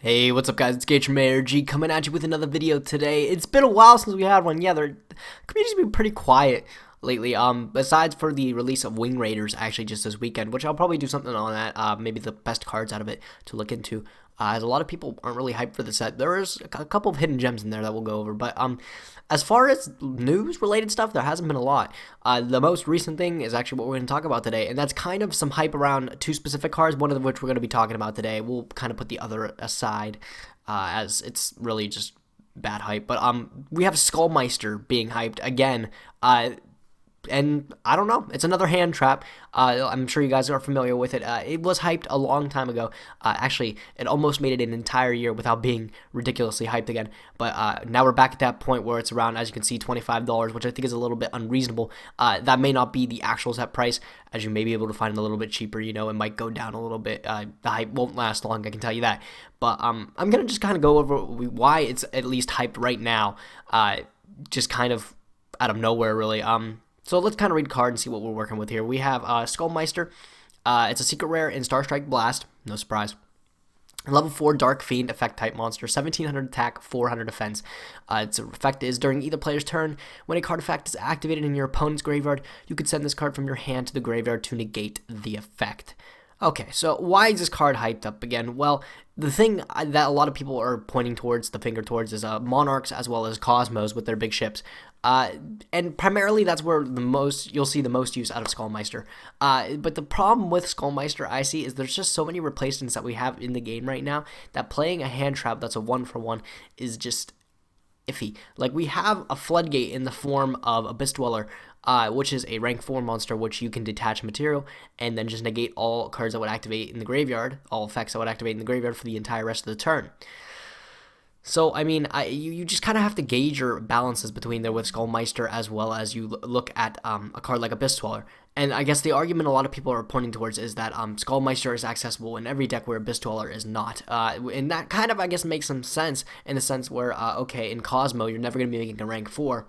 Hey, what's up guys, it's Gage from ARG coming at you with another video today. It's been a while since we had one. Yeah, the community's been pretty quiet lately. Besides for the release of Wing Raiders actually just this weekend, which I'll probably do something on that, maybe the best cards out of it to look into. As a lot of people aren't really hyped for the set. There is a couple of hidden gems in there that we'll go over, but as far as news related stuff, there hasn't been a lot. The most recent thing is actually what we're going to talk about today, and that's kind of some hype around two specific cards, one of which we're going to be talking about today. We'll kind of put the other aside, as it's really just bad hype. But we have Skull Meister being hyped again. And I don't know, it's another hand trap. I'm sure you guys are familiar with it. It was hyped a long time ago. Actually, it almost made it an entire year without being ridiculously hyped again. But now we're back at that point where it's around, as you can see, $25, which I think is a little bit unreasonable. That may not be the actual set price, as you may be able to find it a little bit cheaper. You know, it might go down a little bit. The hype won't last long, I can tell you that. But I'm going to just kind of go over why it's at least hyped right now, just kind of out of nowhere, really. So let's kind of read the card and see what we're working with here. We have Skull Meister. It's a secret rare in Star Strike Blast. No surprise. Level 4 Dark Fiend effect type monster. 1700 attack, 400 defense. Its effect is during either player's turn. When a card effect is activated in your opponent's graveyard, you could send this card from your hand to the graveyard to negate the effect. Okay, so why is this card hyped up again? Well, the thing that a lot of people are pointing towards, the finger towards, is Monarchs as well as Cosmos with their big ships. And primarily that's where you'll see the most use out of Skull Meister. But the problem with Skull Meister I see is there's just so many replacements that we have in the game right now that playing a hand trap that's a 1-for-1 is just iffy. Like, we have a Floodgate in the form of Abyss Dweller, which is a rank 4 monster which you can detach material and then just negate all cards that would activate in the graveyard, all effects that would activate in the graveyard for the entire rest of the turn. So, I mean, you just kind of have to gauge your balances between there with Skull Meister as well as you look at a card like Abyss Dweller. And I guess the argument a lot of people are pointing towards is that Skull Meister is accessible in every deck where Abyss Dweller is not. And that kind of, I guess, makes some sense in the sense where, okay, in Cosmo, you're never going to be making a rank 4.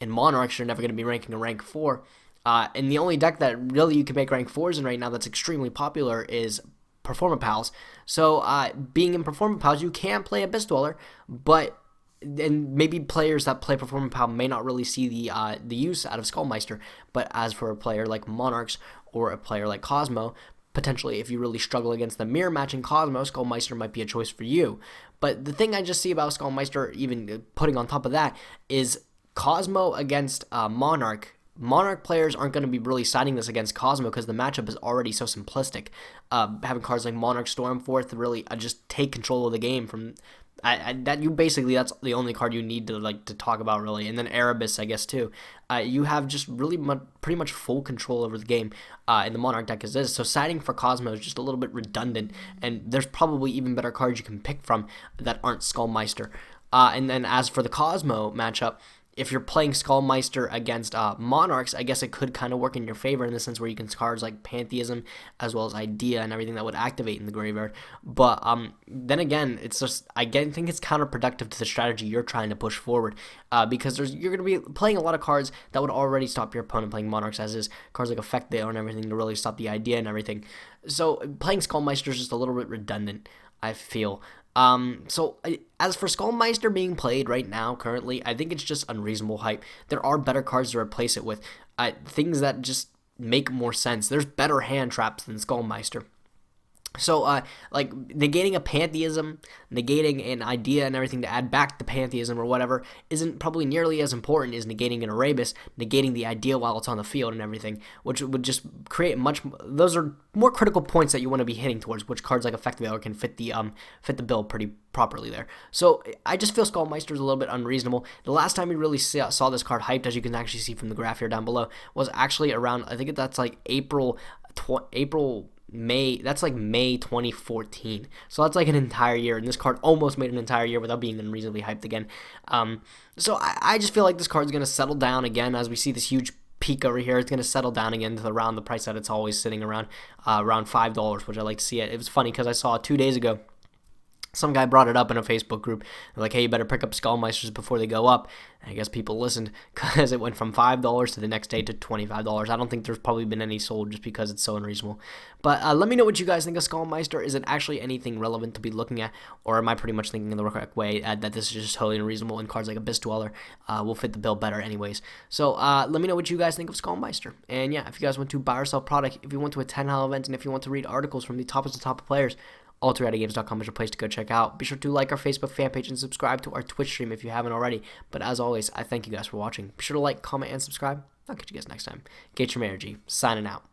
In Monarchs, you're never going to be ranking a rank 4. And the only deck that really you can make rank 4s in right now that's extremely popular is Performapals. So, being in Performapals, you can play Abyss Dweller, but and maybe players that play Performapal may not really see the use out of Skull Meister. But as for a player like Monarchs or a player like Cosmo, potentially if you really struggle against the mirror match in Cosmo, Skull Meister might be a choice for you. But the thing I just see about Skull Meister, even putting on top of that, is Cosmo against Monarch. Monarch players aren't going to be really siding this against Cosmo because the matchup is already so simplistic. Having cards like Monarch Stormforth really just take control of the game from that's the only card you need to talk about, really. And then Erebus, I guess, too. You have just really pretty much full control over the game in the Monarch deck as is. So siding for Cosmo is just a little bit redundant, and there's probably even better cards you can pick from that aren't Skull Meister. And then as for the Cosmo matchup, if you're playing Skull Meister against Monarchs, I guess it could kind of work in your favor in the sense where you can cards like Pantheism as well as Idea and everything that would activate in the graveyard. But then again, it's just, I think it's counterproductive to the strategy you're trying to push forward, because you're going to be playing a lot of cards that would already stop your opponent playing Monarchs, as is cards like Effect Veil and everything to really stop the Idea and everything. So playing Skull Meister is just a little bit redundant, I feel. As for Skull Meister being played right now, currently, I think it's just unreasonable hype. There are better cards to replace it with, things that just make more sense. There's better hand traps than Skull Meister. So, like, negating a Pantheism, negating an Idea and everything to add back the Pantheism or whatever isn't probably nearly as important as negating an Erebus, negating the Idea while it's on the field and everything, which would just create those are more critical points that you want to be hitting towards, which cards like Effect Veil can fit the bill pretty properly there. So, I just feel Skull Meister is a little bit unreasonable. The last time we really saw this card hyped, as you can actually see from the graph here down below, was actually around, I think that's like May 2014. So that's like an entire year, and this card almost made an entire year without being unreasonably hyped again. So I just feel like this card's going to settle down again as we see this huge peak over here. It's going to settle down again to around the price that it's always sitting around $5, which I like to see it. It was funny because I saw 2 days ago some guy brought it up in a Facebook group. They're like, hey, you better pick up Skull Meisters before they go up. And I guess people listened because it went from $5 to the next day to $25. I don't think there's probably been any sold just because it's so unreasonable. But let me know what you guys think of Skull Meister. Is it actually anything relevant to be looking at? Or am I pretty much thinking in the correct way that this is just totally unreasonable and cards like Abyss Dweller will fit the bill better anyways? So let me know what you guys think of Skull Meister. And yeah, if you guys want to buy or sell product, if you want to attend HAL events, and if you want to read articles from the toppest of top players, AlterEditGames.com is your place to go check out. Be sure to like our Facebook fan page and subscribe to our Twitch stream if you haven't already. But as always, I thank you guys for watching. Be sure to like, comment, and subscribe. I'll catch you guys next time. Gage from ARG, signing out.